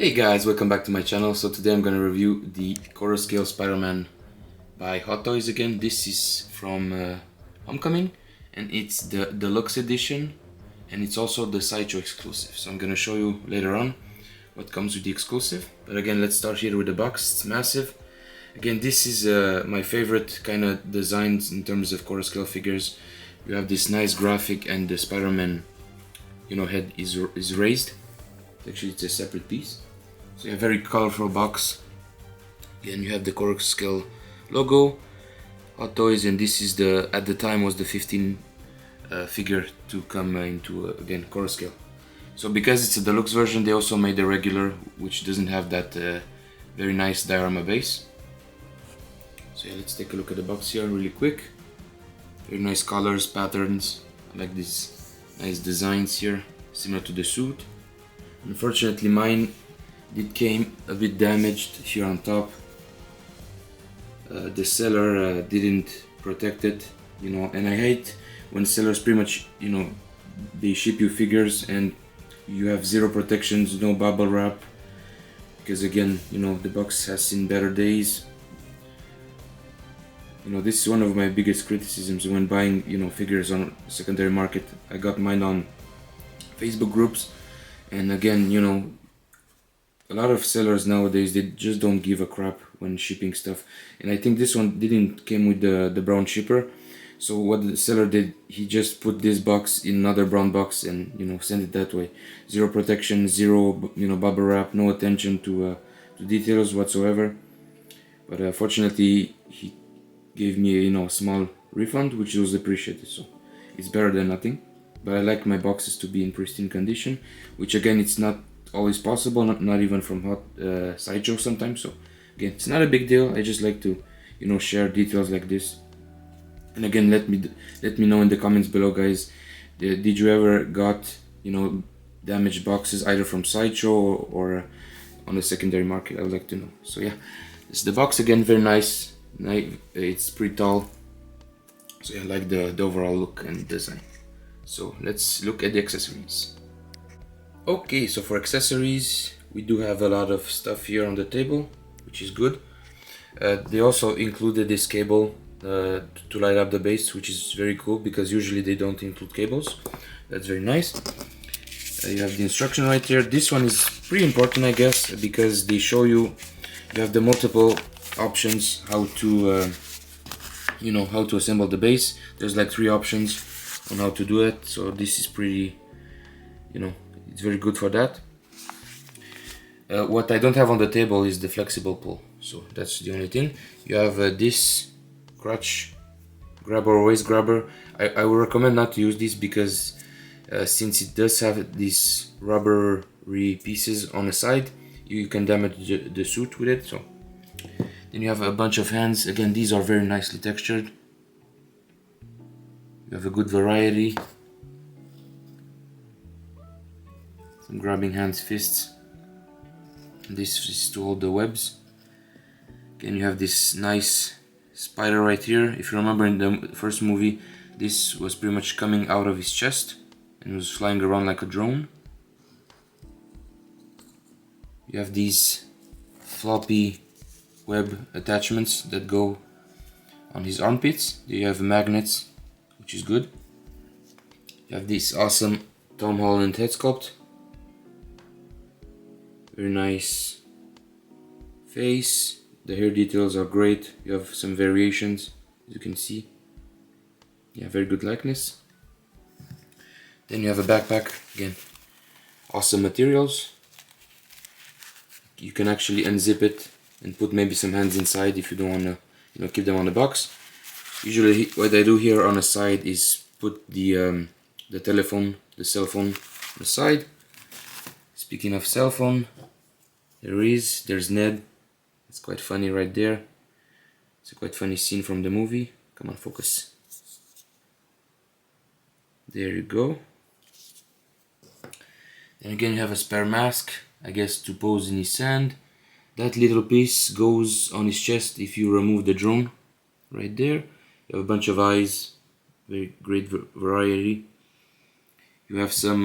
Hey guys, welcome back to my channel. So today I'm gonna review the Coruscale Spider-Man by Hot Toys again. This is from Homecoming, and it's the deluxe edition, and it's also the Sideshow exclusive. So I'm gonna show you later on what comes with the exclusive. But again, let's start here with the box. It's massive. Again, this is my favorite kind of designs in terms of Coruscale figures. You have this nice graphic, and the Spider-Man, head is raised. Actually, it's a separate piece. So you have a very colorful box. Again, you have the Coruscale logo, Hot Toys, and this is at the time was the 15 figure to come into again Coruscale. So because it's a deluxe version, they also made a regular, which doesn't have that very nice diorama base. So yeah, let's take a look at the box here really quick. Very nice colors, patterns. I like these nice designs here, similar to the suit. Unfortunately, mine came a bit damaged here on top. The seller didn't protect it, and I hate when sellers pretty much, they ship you figures and you have zero protections, no bubble wrap, because again, the box has seen better days. This is one of my biggest criticisms when buying, figures on secondary market. I got mine on Facebook groups, and again, a lot of sellers nowadays, they just don't give a crap when shipping stuff. And I think this one didn't came with the brown shipper. So what the seller did, he just put this box in another brown box and sent it that way. Zero protection, zero bubble wrap, no attention to details whatsoever. But fortunately, he gave me a small refund, which was appreciated. So it's better than nothing. But I like my boxes to be in pristine condition, which again, it's not always possible, not even from Sideshow sometimes. So again, it's not a big deal. I just like to share details like this. And again, let me know in the comments below, guys, did you ever got damaged boxes either from Sideshow or on the secondary market? I would like to know. So yeah, this is the box. Again, very nice. It's pretty tall, so yeah, I like the overall look and design. So let's look at the accessories. Okay, so for accessories, we do have a lot of stuff here on the table, which is good. They also included this cable to light up the base, which is very cool because usually they don't include cables. That's very nice. You have the instruction right here. This one is pretty important, I guess, because they show you have the multiple options how to how to assemble the base. There's like 3 options on how to do it, so this is pretty, it's very good for that. What I don't have on the table is the flexible pull, so that's the only thing. You have this crotch grabber or waist grabber. I would recommend not to use this because since it does have these rubbery pieces on the side, you can damage the suit with it. So then you have a bunch of hands. Again, these are very nicely textured. You have a good variety. Some grabbing hands, fists. And this is to hold the webs. Again, you have this nice spider right here. If you remember in the first movie, this was pretty much coming out of his chest and was flying around like a drone. You have these floppy web attachments that go on his armpits. You have magnets, which is good. You have this awesome Tom Holland head sculpt. Very nice face. The hair details are great. You have some variations, as you can see. Yeah, very good likeness. Then you have a backpack. Again, awesome materials. You can actually unzip it and put maybe some hands inside if you don't want to keep them on the box. Usually what I do here on the side is put the telephone, the cell phone on the side. Speaking of cell phone, there's Ned. It's quite funny right there. It's a quite funny scene from the movie. Come on, focus. There you go. And again, you have a spare mask, I guess, to pose in his sand. That little piece goes on his chest if you remove the drone right there. You have a bunch of eyes, very great variety. You have some,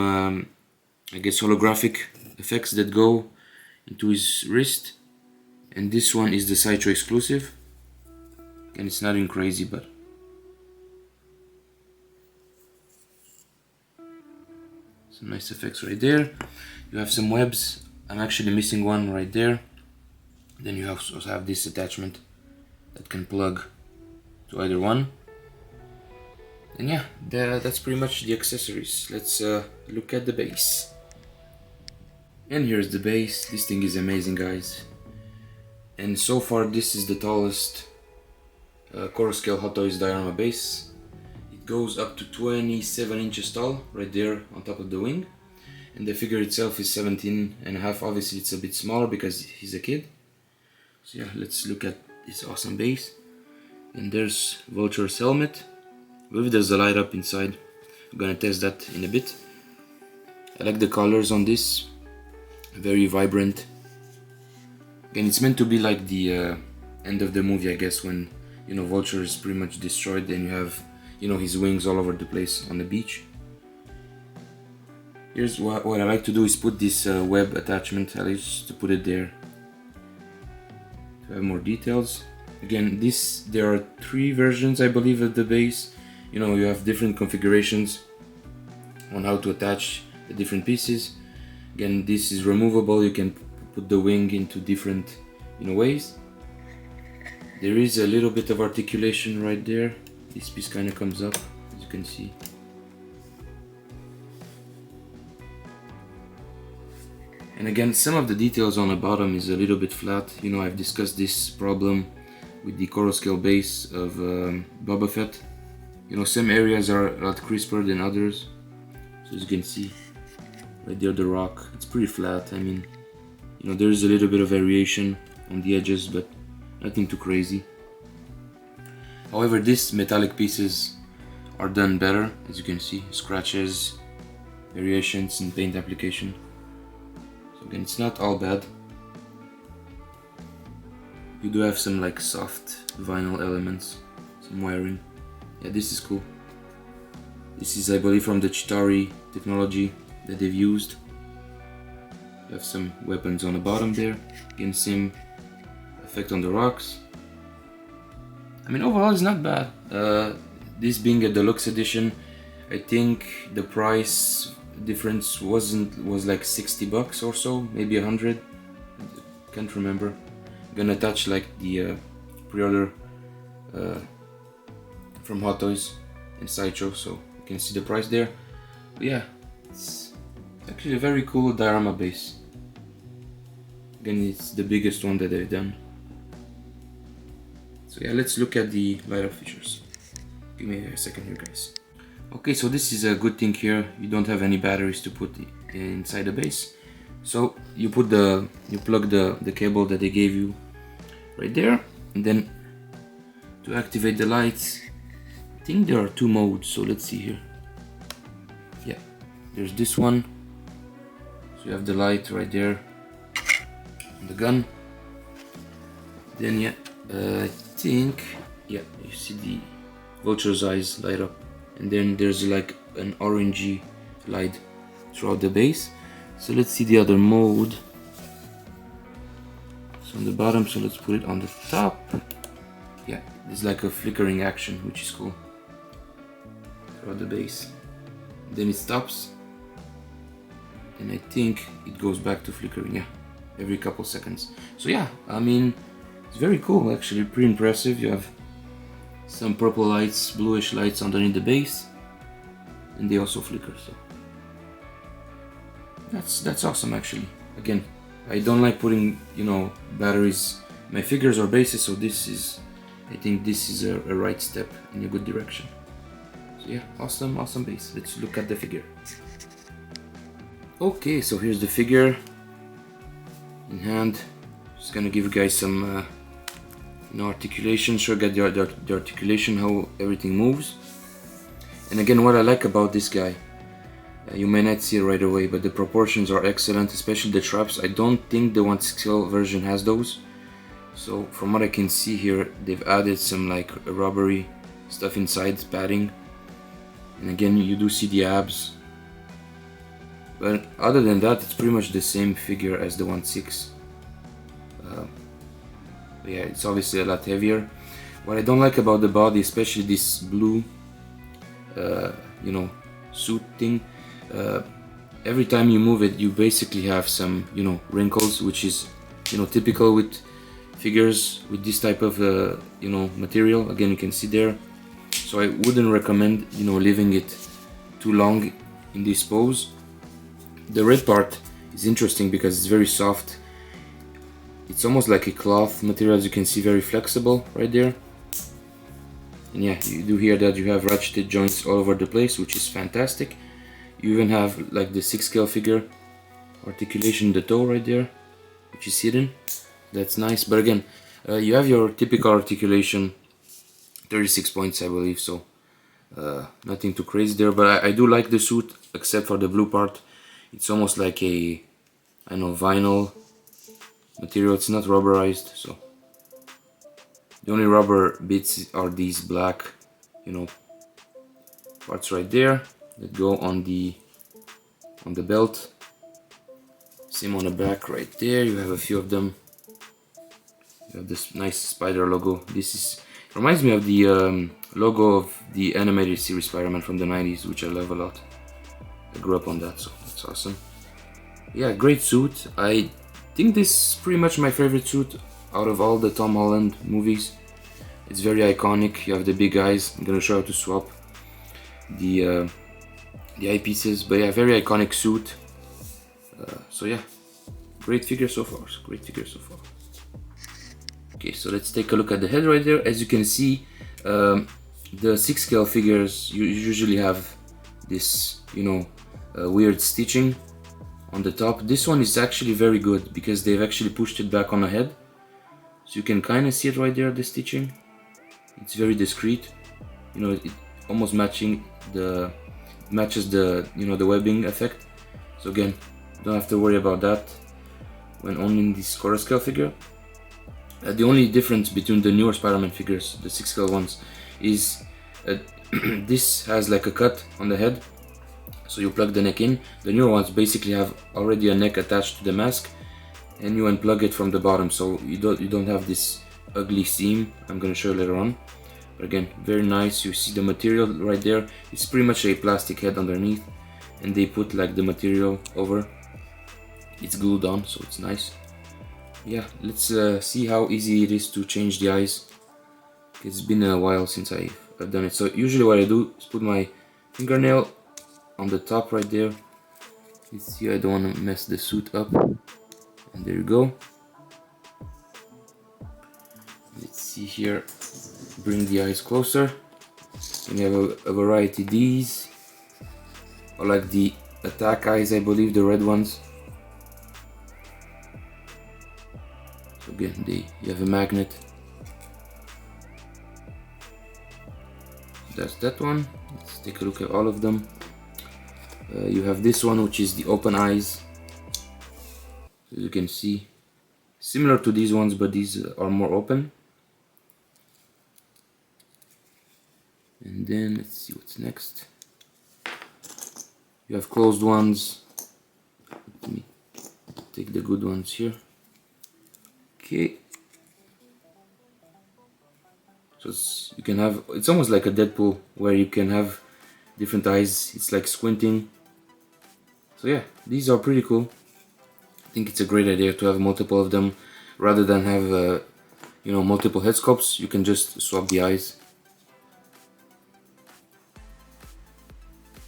I guess, holographic effects that go into his wrist, and this one is the Sideshow exclusive. And it's nothing crazy, but some nice effects right there. You have some webs. I'm actually missing one right there. Then you also have this attachment that can plug to either one. And yeah, that's pretty much the accessories. Let's look at the base. And here's the base. This thing is amazing, guys. And so far this is the tallest Coroscale Hot Toys diorama base. It goes up to 27 inches tall, right there on top of the wing. And the figure itself is 17.5. Obviously it's a bit smaller because he's a kid. So yeah, let's look at this awesome base. And there's Vulture's helmet. I believe there's a light up inside. I'm gonna test that in a bit. I like the colors on this. Very vibrant. Again, it's meant to be like the end of the movie, I guess, when, you know, Vulture is pretty much destroyed and you have, you know, his wings all over the place on the beach. Here's what I like to do is put this web attachment. I like just to put it there to have more details. Again, there are 3 versions, I believe, of the base. You know, you have different configurations on how to attach the different pieces. Again, this is removable. You can put the wing into different, you know, ways. There is a little bit of articulation right there. This piece kind of comes up, as you can see. And again, some of the details on the bottom is a little bit flat. You know, I've discussed this problem with the Coroscale base of Boba Fett. You know, some areas are a lot crisper than others. So as you can see, right there, the rock, it's pretty flat. I mean, you know, there's a little bit of variation on the edges, but nothing too crazy. However, these metallic pieces are done better, as you can see, scratches, variations in paint application. So again, it's not all bad. You do have some like soft vinyl elements, some wiring. Yeah, this is cool. This is, I believe, from the Chitauri technology that they've used. You have some weapons on the bottom there. Again, same effect on the rocks. I mean, overall it's not bad. This being a deluxe edition, I think the price difference was like $60 or so, maybe 100. Can't remember. I'm gonna attach like the pre-order from Hot Toys and Sideshow, so you can see the price there. But yeah, it's actually a very cool diorama base. Again, it's the biggest one that they've done. So yeah, let's look at the light-up features. Give me a second here, guys. Okay, so this is a good thing here. You don't have any batteries to put inside the base. So you plug the cable that they gave you right there, and then to activate the lights, I think there are 2 modes. So let's see here. Yeah, there's this one. So you have the light right there on the gun. Then yeah, I think, yeah, you see the Vulture's eyes light up, and then there's like an orangey light throughout the base. So let's see the other mode. It's on the bottom, so let's put it on the top. Yeah, there's like a flickering action, which is cool, throughout the base. Then it stops, and I think it goes back to flickering, yeah, every couple seconds. So yeah, I mean, it's very cool, actually, pretty impressive. You have some purple lights, bluish lights underneath the base, and they also flicker, so that's awesome, actually. Again, I don't like putting, you know, batteries in my figures or bases, so I think this is a right step in a good direction. So yeah, awesome base. Let's look at the figure. Okay, so here's the figure in hand. Just gonna give you guys some articulation, show you the articulation, how everything moves. And again, what I like about this guy, you may not see it right away, but the proportions are excellent, especially the traps. I don't think the 1/6 version has those. So from what I can see here, they've added some like rubbery stuff inside, padding. And again, you do see the abs. But other than that, it's pretty much the same figure as the 1/6. But yeah, it's obviously a lot heavier. What I don't like about the body, especially this blue, you know, suit thing, every time you move it, you basically have some, you know, wrinkles, which is, you know, typical with figures with this type of, you know, material. Again, you can see there. So I wouldn't recommend, you know, leaving it too long in this pose. The red part is interesting because it's very soft. It's almost like a cloth material, as you can see, very flexible right there. And yeah, you do hear that you have ratcheted joints all over the place, which is fantastic. You even have like the 6 scale figure articulation in the toe right there, which is hidden. That's nice. But again, you have your typical articulation, 36 points I believe, so nothing too crazy there. But I do like the suit, except for the blue part. It's almost like a, I don't know, vinyl material. It's not rubberized, so the only rubber bits are these black, you know, parts right there that go on the belt. Same on the back right there. You have a few of them. You have this nice spider logo. This reminds me of the logo of the animated series Spider-Man from the 90s, which I love a lot. I grew up on that, so that's awesome. Yeah, great suit. I think this is pretty much my favorite suit out of all the Tom Holland movies. It's very iconic. You have the big eyes. I'm gonna show you how to swap the eyepieces, but yeah, very iconic suit. So yeah, great figure so far. Great figure so far. Okay, so let's take a look at the head right there. As you can see, the 6 scale figures usually have this, you know, weird stitching on the top. This one is actually very good because they've actually pushed it back on the head, so you can kind of see it right there, the stitching. It's very discreet, you know, it almost matches the, you know, the webbing effect. So again, don't have to worry about that when owning this quarter scale figure. The only difference between the newer Spider-Man figures, the 6 scale ones, is this has like a cut on the head, so you plug the neck in. The newer ones basically have already a neck attached to the mask, and you unplug it from the bottom, so you don't have this ugly seam. I'm gonna show you later on. But again, very nice. You see the material right there. It's pretty much a plastic head underneath, and they put like the material over. It's glued on, so it's nice. Yeah, let's see how easy it is to change the eyes. It's been a while since I've done it. So usually what I do is put my fingernail on the top right there. You see, I don't want to mess the suit up. And there you go. Let's see here. Bring the eyes closer. And you have a variety of these. Or like the attack eyes, I believe, the red ones. So again, you have a magnet. That's that one. Let's take a look at all of them. You have this one, which is the open eyes. As you can see, similar to these ones, but these are more open. And then let's see what's next. You have closed ones. Let me take the good ones here. Okay. So you can have, it's almost like a Deadpool where you can have different eyes. It's like squinting. So yeah, these are pretty cool. I think it's a great idea to have multiple of them rather than have you know, multiple head sculpts. You can just swap the eyes.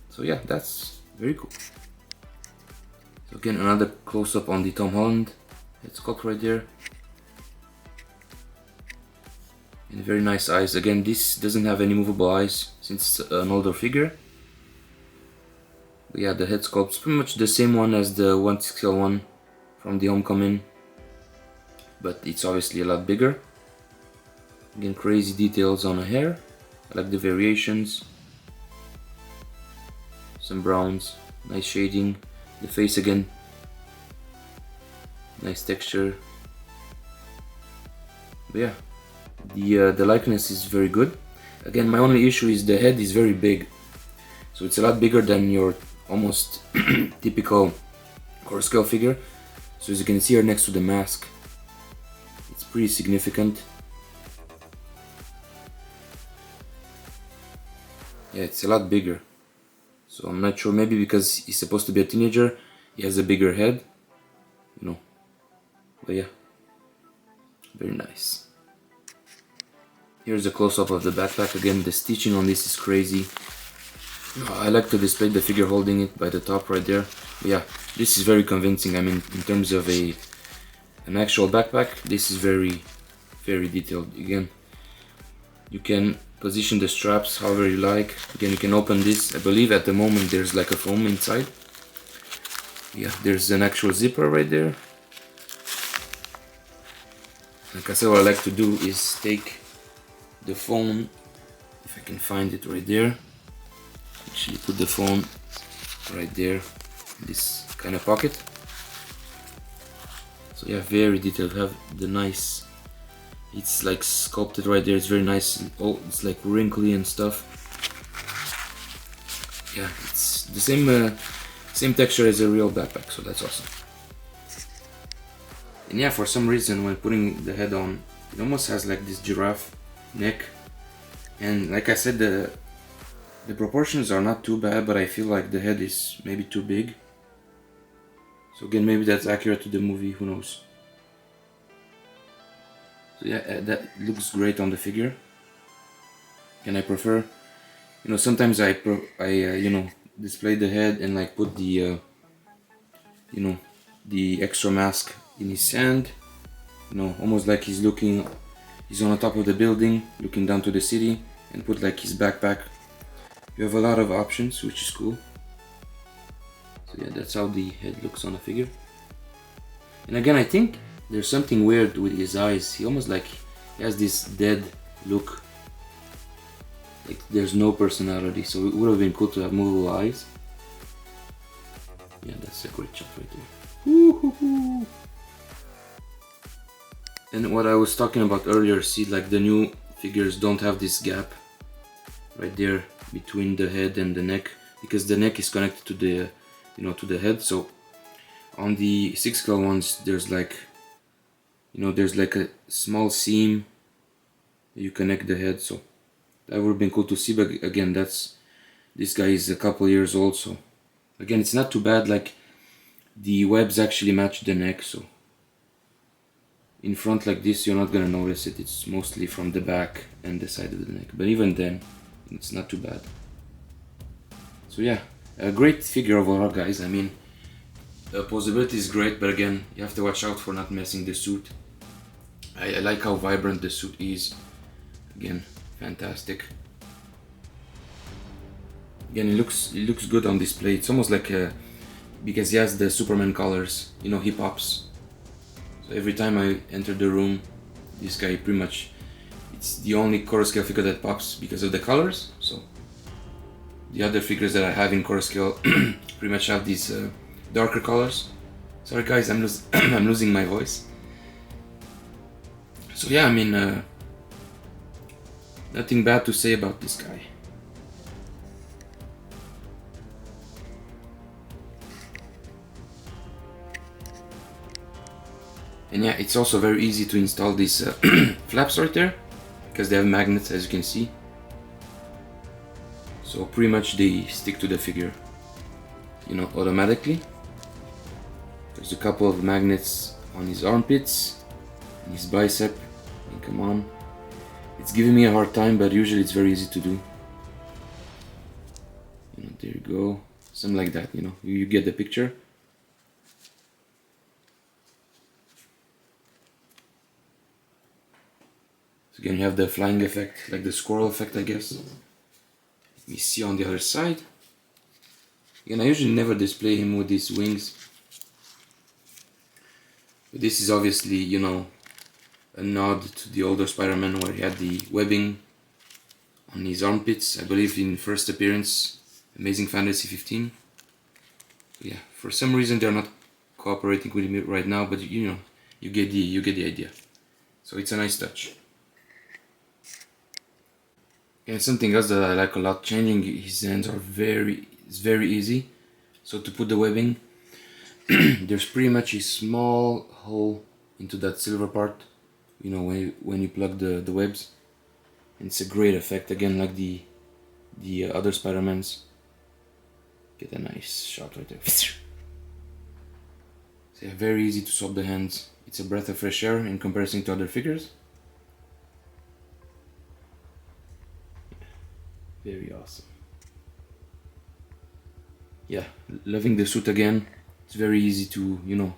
So yeah, that's very cool. So again, another close-up on the Tom Holland head sculpt right there. And very nice eyes. Again, this doesn't have any movable eyes since it's an older figure. But yeah, the head sculpt's pretty much the same one as the 1/6 one from the Homecoming, but it's obviously a lot bigger. Again, crazy details on the hair. I like the variations. Some browns, nice shading. The face again, nice texture. But yeah, the likeness is very good. Again, my only issue is the head is very big, so it's a lot bigger than your almost typical core scale figure. So as you can see here next to the mask, pretty significant. Yeah, it's a lot bigger. So I'm not sure, maybe because he's supposed to be a teenager, he has a bigger head, you know. But yeah, very nice. Here's a close-up of the backpack. Again, the stitching on this is crazy. I like to display the figure holding it by the top right there. But yeah, this is very convincing. I mean, in terms of an actual backpack, this is very detailed. Again, you can position the straps however you like. Again, you can open this. I believe at the moment there's like a foam inside. Yeah, there's an actual zipper right there. Like I said, what I like to do is take the phone, if I can find it right there. Actually put the phone right there, this kind of pocket. So yeah, very detailed. Have the nice, it's like sculpted right there. It's very nice. Oh, it's like wrinkly and stuff. Yeah, it's the same texture as a real backpack, so that's awesome. And yeah, for some reason when putting the head on, it almost has like this giraffe neck. And like I said, the proportions are not too bad, but I feel like the head is maybe too big. So again, maybe that's accurate to the movie, who knows. So yeah, that looks great on the figure. And I prefer, you know, sometimes I you know, display the head and like put the, you know, the extra mask in his hand. You know, almost like he's on the top of the building, looking down to the city, and put like his backpack. You have a lot of options, which is cool. So yeah, that's how the head looks on the figure. And again, I think there's something weird with his eyes. He almost like he has this dead look. Like there's no personality, so it would have been cool to have movable eyes. Yeah, that's a great shot right there. Woo-hoo-hoo. And what I was talking about earlier, see, like the new figures don't have this gap right there between the head and the neck, because the neck is connected to the, you know, to the head. So on the 6-scale ones, there's like, you know, there's like a small seam you connect the head. So that would have been cool to see. But again, this guy is a couple years old, so again, it's not too bad. Like the webs actually match the neck, so in front like this you're not gonna notice it. It's mostly from the back and the side of the neck, but even then it's not too bad. So yeah, a great figure overall, guys. I mean, the posability is great, but again, you have to watch out for not messing the suit. I like how vibrant the suit is. Again, fantastic. Again, it looks good on display. It's almost like because he has the Superman colors, you know, he pops. So every time I enter the room, this guy pretty much, it's the only Core Scale figure that pops because of the colors. So the other figures that I have in Core Scale pretty much have these darker colors. Sorry guys, I'm losing my voice. So yeah, I mean, nothing bad to say about this guy. And yeah, it's also very easy to install these flaps right there, because they have magnets, as you can see. So pretty much they stick to the figure, you know, automatically. There's a couple of magnets on his armpits, and his bicep, and come on. It's giving me a hard time, but usually it's very easy to do. You know, there you go, something like that, you know, you get the picture. So again, you have the flying effect, like the squirrel effect, I guess. Let me see on the other side. Again, I usually never display him with these wings. But this is obviously, you know, a nod to the older Spider-Man where he had the webbing on his armpits. I believe in first appearance, Amazing Fantasy 15. Yeah, for some reason they're not cooperating with me right now, but you know, you get the idea. So it's a nice touch. And something else that I like a lot, changing his hands it's very easy. So to put the webbing, there's pretty much a small hole into that silver part. you know, when you plug the webs. And it's a great effect, again, like the other Spider-Mans. Get a nice shot right there. So yeah, very easy to swap the hands. It's a breath of fresh air in comparison to other figures. Very awesome. Yeah, loving the suit again. It's very easy to, you know,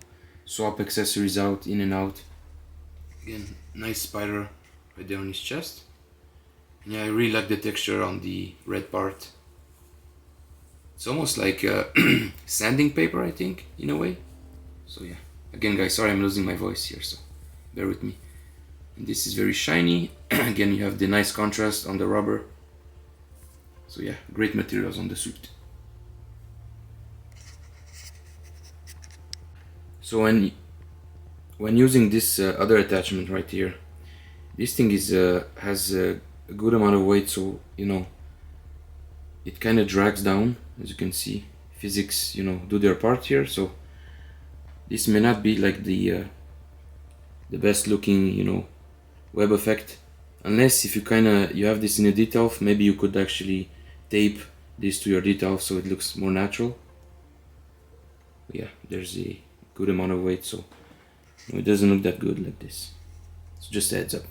swap accessories out, in and out. Again, nice spider right there on his chest. And yeah, I really like the texture on the red part. It's almost like sanding paper, I think, in a way. So yeah, again guys, sorry I'm losing my voice here, so bear with me. And this is very shiny. Again, you have the nice contrast on the rubber. So yeah, great materials on the suit. So when using this other attachment right here, this thing is has a good amount of weight, so you know it kind of drags down, as you can see. Physics, you know, do their part here. So this may not be like the best looking, you know, web effect, unless if you have this in a detail. Maybe you could actually tape this to your detail so it looks more natural. But yeah, there's a good amount of weight, so you know, it doesn't look that good like this. So just a heads up.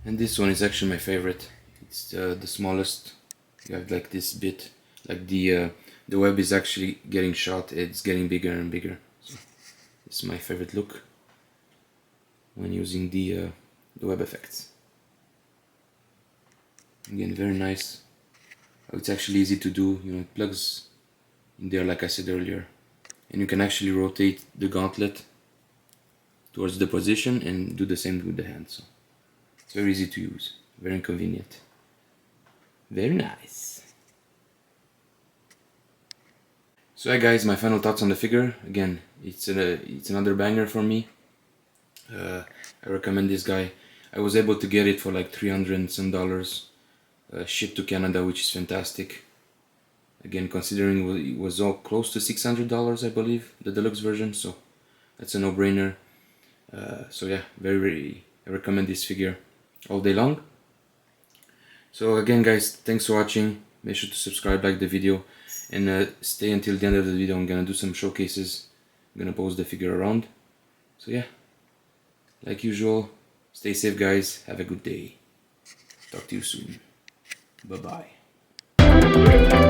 And this one is actually my favorite. It's the smallest. You have like this bit, like the web is actually getting shot. It's getting bigger and bigger. So this is my favorite look when using the web effects. Again, very nice. It's actually easy to do. You know, it plugs in there, like I said earlier, and you can actually rotate the gauntlet towards the position and do the same with the hand. So it's very easy to use, very convenient. Very nice. So yeah guys, my final thoughts on the figure. Again, it's another banger for me. I recommend this guy. I was able to get it for like $300 and some, shipped to Canada, which is fantastic. Again, considering it was all close to $600, I believe, the deluxe version, so that's a no-brainer. So yeah, very I recommend this figure all day long. So again guys, thanks for watching. Make sure to subscribe, like the video, and stay until the end of the video. I'm gonna do some showcases. I'm gonna pose the figure around. So yeah, like usual, stay safe guys, have a good day. Talk to you soon. Bye bye.